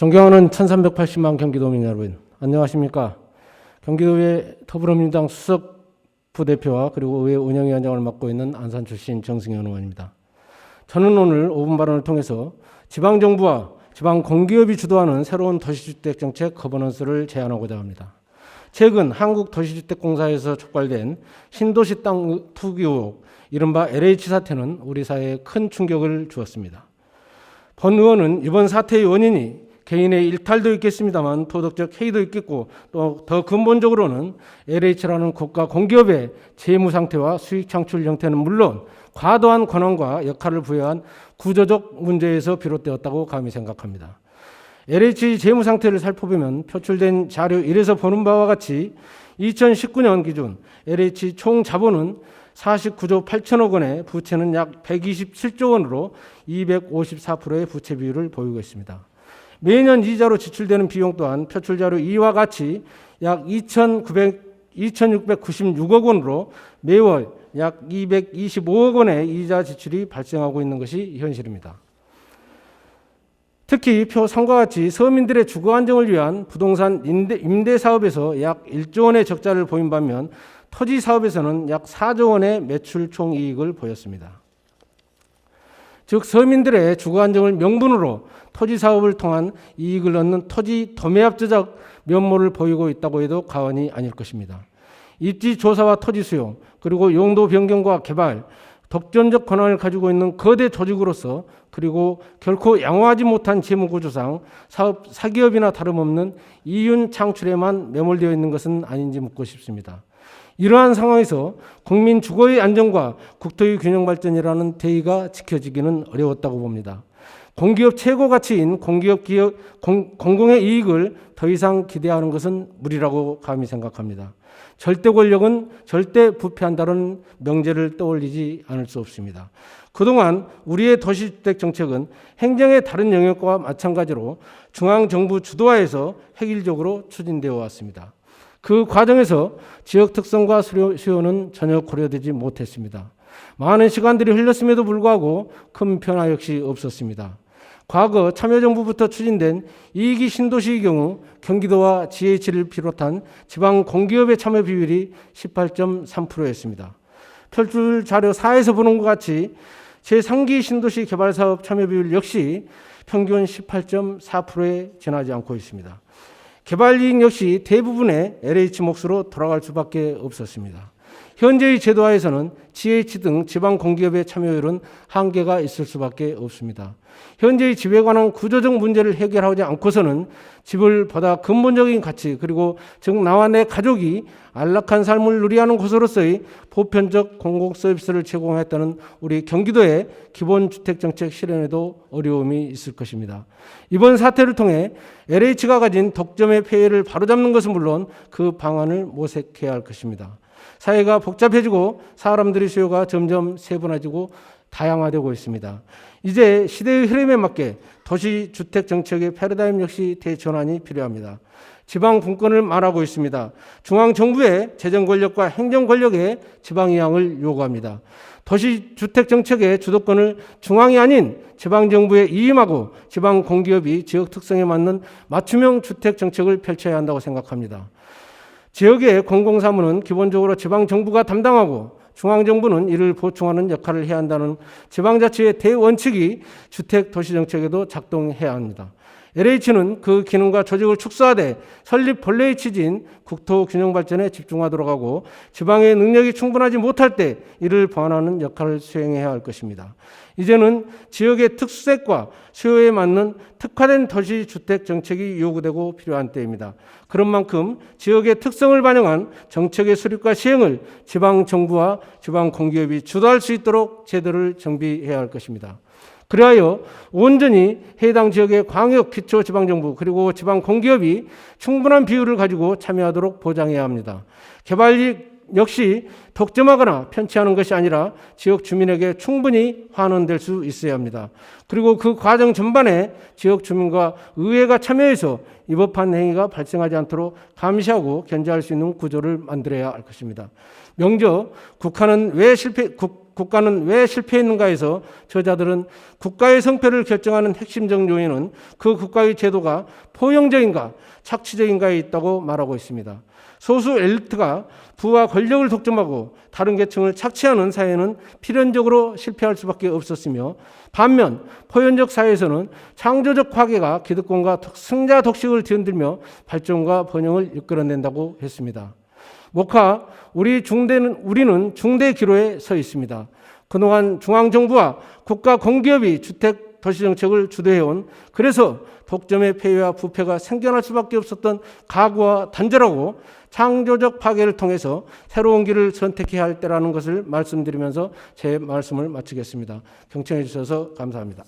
존경하는 1380만 경기도민 여러분, 안녕하십니까? 경기도의 더불어민주당 수석 부대표와 그리고 의회 운영위원장을 맡고 있는 안산 출신 정승현 의원입니다. 저는 오늘 5분 발언을 통해서 지방정부와 지방공기업이 주도하는 새로운 도시주택정책 거버넌스를 제안하고자 합니다. 최근 한국도시주택공사에서 촉발된 신도시 땅 투기 의혹, 이른바 LH 사태는 우리 사회에 큰 충격을 주었습니다. 본 의원은 이번 사태의 원인이 개인의 일탈도 있겠습니다만 도덕적 해이도 있겠고, 또 더 근본적으로는 LH라는 국가 공기업의 재무 상태와 수익 창출 형태는 물론 과도한 권한과 역할을 부여한 구조적 문제에서 비롯되었다고 감히 생각합니다. LH 재무 상태를 살펴보면 표출된 자료 1에서 보는 바와 같이 2019년 기준 LH 총 자본은 49조 8천억 원에 부채는 약 127조 원으로 254%의 부채 비율을 보이고 있습니다. 매년 이자로 지출되는 비용 또한 표출 자료 2와 같이 약 2,696억 원으로 매월 약 225억 원의 이자 지출이 발생하고 있는 것이 현실입니다. 특히 표 3과 같이 서민들의 주거 안정을 위한 부동산 임대 사업에서 약 1조 원의 적자를 보인 반면 토지 사업에서는 약 4조 원의 매출 총이익을 보였습니다. 즉 서민들의 주거 안정을 명분으로 토지 사업을 통한 이익을 얻는 토지 도매합제적 면모를 보이고 있다고 해도 과언이 아닐 것입니다. 입지 조사와 토지 수용, 그리고 용도 변경과 개발, 독점적 권한을 가지고 있는 거대 조직으로서, 그리고 결코 양호하지 못한 재무구조상 사업 사기업이나 다름없는 이윤 창출에만 매몰되어 있는 것은 아닌지 묻고 싶습니다. 이러한 상황에서 국민 주거의 안정과 국토의 균형 발전이라는 대의가 지켜지기는 어려웠다고 봅니다. 공기업 최고 가치인 공공의 이익을 더 이상 기대하는 것은 무리라고 감히 생각합니다. 절대 권력은 절대 부패한다는 명제를 떠올리지 않을 수 없습니다. 그동안 우리의 도시주택 정책은 행정의 다른 영역과 마찬가지로 중앙정부 주도하에서 획일적으로 추진되어 왔습니다. 그 과정에서 지역 특성과 수요는 전혀 고려되지 못했습니다. 많은 시간들이 흘렀음에도 불구하고 큰 변화 역시 없었습니다. 과거 참여정부부터 추진된 2기 신도시의 경우 경기도와 GH를 비롯한 지방 공기업의 참여 비율이 18.3%였습니다. 표출 자료 4에서 보는 것 같이 제3기 신도시 개발사업 참여 비율 역시 평균 18.4%에 지나지 않고 있습니다. 개발이익 역시 대부분의 LH 몫으로 돌아갈 수밖에 없었습니다. 현재의 제도하에서는 GH 등 지방 공기업의 참여율은 한계가 있을 수밖에 없습니다. 현재의 집에 관한 구조적 문제를 해결하지 않고서는 집을 보다 근본적인 가치, 그리고 즉 나와 내 가족이 안락한 삶을 누리하는 곳으로서의 보편적 공공 서비스를 제공했다는 우리 경기도의 기본주택정책 실현에도 어려움이 있을 것입니다. 이번 사태를 통해 LH가 가진 독점의 폐해를 바로잡는 것은 물론 그 방안을 모색해야 할 것입니다. 사회가 복잡해지고 사람들의 수요가 점점 세분화지고 다양화되고 있습니다. 이제 시대의 흐름에 맞게 도시주택정책의 패러다임 역시 대전환이 필요합니다. 지방 분권을 말하고 있습니다. 중앙정부의 재정권력과 행정권력의 지방이양을 요구합니다. 도시주택정책의 주도권을 중앙이 아닌 지방정부에 이임하고 지방공기업이 지역 특성에 맞는 맞춤형 주택정책을 펼쳐야 한다고 생각합니다. 지역의 공공사무는 기본적으로 지방정부가 담당하고 중앙정부는 이를 보충하는 역할을 해야 한다는 지방자치의 대원칙이 주택도시정책에도 작동해야 합니다. LH는 그 기능과 조직을 축소하되 설립 본래의 취지인 국토균형발전에 집중하도록 하고 지방의 능력이 충분하지 못할 때 이를 보완하는 역할을 수행해야 할 것입니다. 이제는 지역의 특수색과 수요에 맞는 특화된 도시주택 정책이 요구되고 필요한 때입니다. 그런 만큼 지역의 특성을 반영한 정책의 수립과 시행을 지방정부와 지방공기업이 주도할 수 있도록 제도를 정비해야 할 것입니다. 그리하여 온전히 해당 지역의 광역 기초지방정부 그리고 지방공기업이 충분한 비율을 가지고 참여하도록 보장해야 합니다. 개발이익 역시 독점하거나 편취하는 것이 아니라 지역 주민에게 충분히 환원될 수 있어야 합니다. 그리고 그 과정 전반에 지역 주민과 의회가 참여해서 위법한 행위가 발생하지 않도록 감시하고 견제할 수 있는 구조를 만들어야 할 것입니다. 명저 국가는 왜 국가는 왜 실패했는가에서 저자들은 국가의 성패를 결정하는 핵심적 요인은 그 국가의 제도가 포용적인가 착취적인가에 있다고 말하고 있습니다. 소수 엘리트가 부와 권력을 독점하고 다른 계층을 착취하는 사회는 필연적으로 실패할 수밖에 없었으며, 반면 포용적 사회에서는 창조적 파괴가 기득권과 승자 독식을 뒤흔들며 발전과 번영을 이끌어낸다고 했습니다. 목하, 우리는 중대 기로에 서 있습니다. 그동안 중앙정부와 국가 공기업이 주택 도시정책을 주도해온, 그래서 독점의 폐해와 부패가 생겨날 수밖에 없었던 각오와 단절하고 창조적 파괴를 통해서 새로운 길을 선택해야 할 때라는 것을 말씀드리면서 제 말씀을 마치겠습니다. 경청해 주셔서 감사합니다.